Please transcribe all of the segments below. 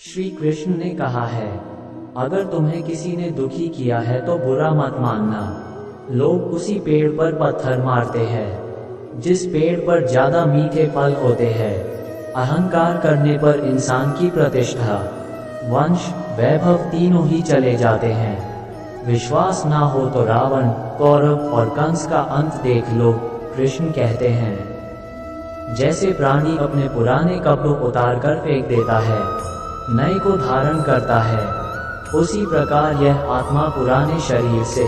श्री कृष्ण ने कहा है, अगर तुम्हें किसी ने दुखी किया है तो बुरा मत मानना। लोग उसी पेड़ पर पत्थर मारते हैं जिस पेड़ पर ज्यादा मीठे फल होते हैं। अहंकार करने पर इंसान की प्रतिष्ठा, वंश, वैभव तीनों ही चले जाते हैं। विश्वास ना हो तो रावण, कौरव और कंस का अंत देख लो। कृष्ण कहते हैं, जैसे प्राणी अपने पुराने कपड़ों उतार कर फेंक देता है, नए को धारण करता है, उसी प्रकार यह आत्मा पुराने शरीर से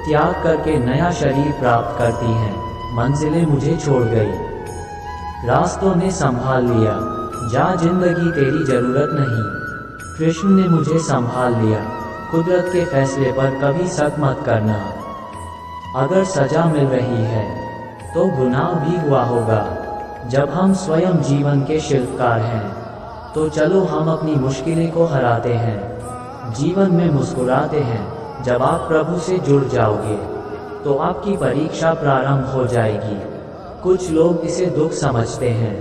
त्याग करके नया शरीर प्राप्त करती है। मंजिलें मुझे छोड़ गई, रास्तों ने संभाल लिया, जा जिंदगी तेरी जरूरत नहीं। कृष्ण ने मुझे संभाल लिया। कुदरत के फैसले पर कभी शक मत करना। अगर सजा मिल रही है तो गुनाह भी हुआ होगा। जब हम स्वयं जीवन के शिल्पकार हैं तो चलो हम अपनी मुश्किलें को हराते हैं, जीवन में मुस्कुराते हैं। जब आप प्रभु से जुड़ जाओगे तो आपकी परीक्षा प्रारंभ हो जाएगी। कुछ लोग इसे दुख समझते हैं,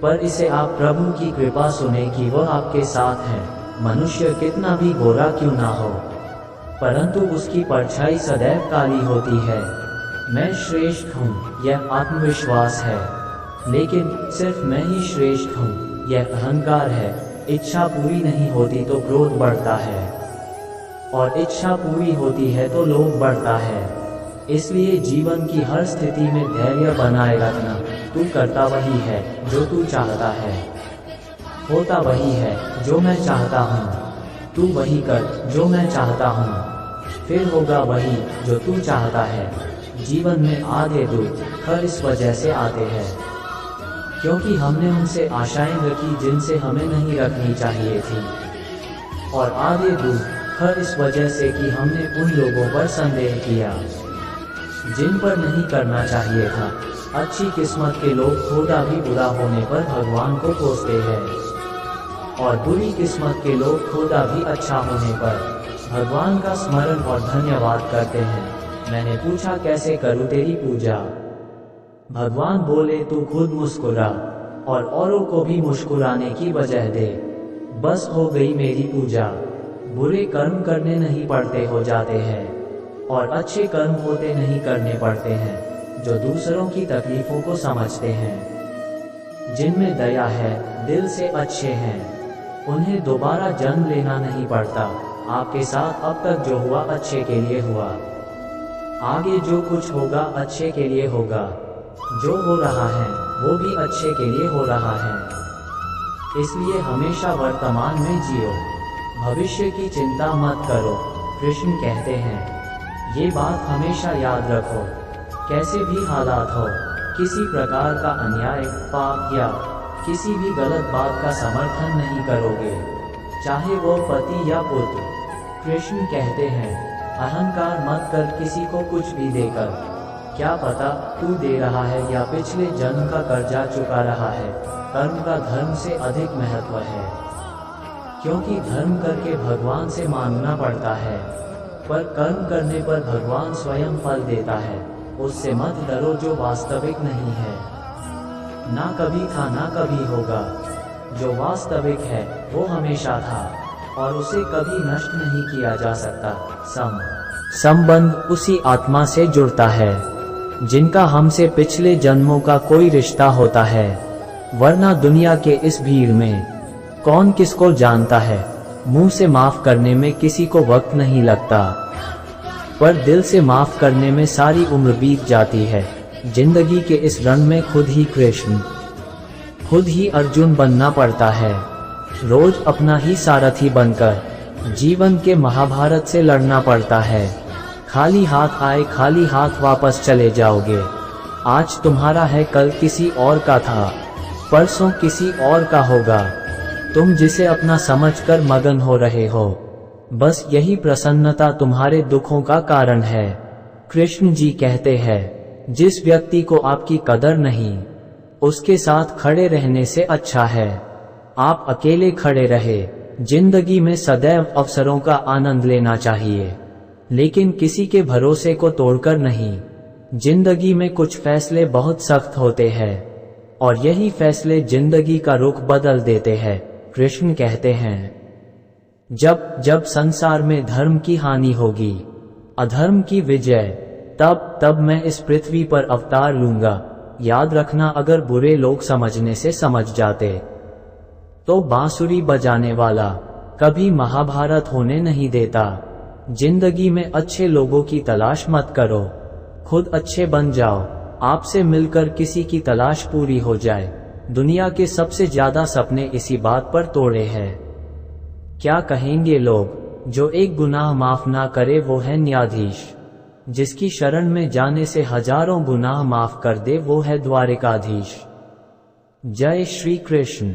पर इसे आप प्रभु की कृपा सुने कि वह आपके साथ है। मनुष्य कितना भी गोरा क्यों ना हो, परंतु उसकी परछाई सदैव काली होती है। मैं श्रेष्ठ हूँ, यह आत्मविश्वास है, लेकिन सिर्फ मैं ही श्रेष्ठ हूँ, यह अहंकार है। इच्छा पूरी नहीं होती तो क्रोध बढ़ता है, और इच्छा पूरी होती है तो लोभ बढ़ता है। इसलिए जीवन की हर स्थिति में धैर्य बनाए रखना। तू करता वही है जो तू चाहता है, होता वही है जो मैं चाहता हूँ। तू वही कर जो मैं चाहता हूँ, फिर होगा वही जो तू चाहता है। जीवन में आधे दुख हर इस वजह से आते हैं क्योंकि हमने उनसे आशाएं रखी जिनसे हमें नहीं रखनी चाहिए थी, और आधे दुख हर इस वजह से कि हमने उन लोगों पर संदेह किया जिन पर नहीं करना चाहिए था। अच्छी किस्मत के लोग थोड़ा भी बुरा होने पर भगवान को कोसते हैं, और बुरी किस्मत के लोग थोड़ा भी अच्छा होने पर भगवान का स्मरण और धन्यवाद करते हैं। मैंने पूछा, कैसे करूं तेरी पूजा? भगवान बोले, तू खुद मुस्कुरा और औरों को भी मुस्कुराने की वजह दे, बस हो गई मेरी पूजा। बुरे कर्म करने नहीं पड़ते, हो जाते हैं, और अच्छे कर्म होते नहीं करने पड़ते हैं। जो दूसरों की तकलीफों को समझते हैं, जिनमें दया है, दिल से अच्छे हैं, उन्हें दोबारा जन्म लेना नहीं पड़ता। आपके साथ अब तक जो हुआ अच्छे के लिए हुआ, आगे जो कुछ होगा अच्छे के लिए होगा। जो हो रहा है वो भी अच्छे के लिए हो रहा है, इसलिए हमेशा वर्तमान में जियो, भविष्य की चिंता मत करो। कृष्ण कहते हैं, ये बात हमेशा याद रखो, कैसे भी हालात हो, किसी प्रकार का अन्याय, पाप या किसी भी गलत बात का समर्थन नहीं करोगे, चाहे वो पति या पुत्र। कृष्ण कहते हैं, अहंकार मत कर किसी को कुछ भी देकर। क्या पता तू दे रहा है या पिछले जन्म का कर्जा चुका रहा है। कर्म का धर्म से अधिक महत्व है, क्योंकि धर्म करके भगवान से मांगना पड़ता है, पर कर्म करने पर भगवान स्वयं फल देता है। उससे मत डरो जो वास्तविक नहीं है, ना कभी था ना कभी होगा। जो वास्तविक है वो हमेशा था, और उसे कभी नष्ट नहीं किया जा सकता। संबंध उसी आत्मा से जुड़ता है जिनका हमसे पिछले जन्मों का कोई रिश्ता होता है, वरना दुनिया के इस भीड़ में कौन किसको जानता है। मुंह से माफ करने में किसी को वक्त नहीं लगता, पर दिल से माफ करने में सारी उम्र बीत जाती है। जिंदगी के इस रण में खुद ही कृष्ण, खुद ही अर्जुन बनना पड़ता है। रोज अपना ही सारथी बनकर जीवन के महाभारत से लड़ना पड़ता है। खाली हाथ आए खाली हाथ वापस चले जाओगे। आज तुम्हारा है, कल किसी और का था, परसों किसी और का होगा। तुम जिसे अपना समझकर मगन हो रहे हो, बस यही प्रसन्नता तुम्हारे दुखों का कारण है। कृष्ण जी कहते हैं, जिस व्यक्ति को आपकी कदर नहीं, उसके साथ खड़े रहने से अच्छा है आप अकेले खड़े रहे। जिंदगी में सदैव अवसरों का आनंद लेना चाहिए, लेकिन किसी के भरोसे को तोड़कर नहीं। जिंदगी में कुछ फैसले बहुत सख्त होते हैं, और यही फैसले जिंदगी का रुख बदल देते हैं। कृष्ण कहते हैं, जब जब संसार में धर्म की हानि होगी, अधर्म की विजय, तब तब मैं इस पृथ्वी पर अवतार लूंगा। याद रखना, अगर बुरे लोग समझने से समझ जाते तो बांसुरी बजाने वाला कभी महाभारत होने नहीं देता। जिंदगी में अच्छे लोगों की तलाश मत करो, खुद अच्छे बन जाओ। आपसे मिलकर किसी की तलाश पूरी हो जाए। दुनिया के सबसे ज्यादा सपने इसी बात पर तोड़े हैं। क्या कहेंगे लोग? जो एक गुनाह माफ ना करे वो है न्यायाधीश। जिसकी शरण में जाने से हजारों गुनाह माफ कर दे वो है द्वारिकाधीश। जय श्री कृष्ण।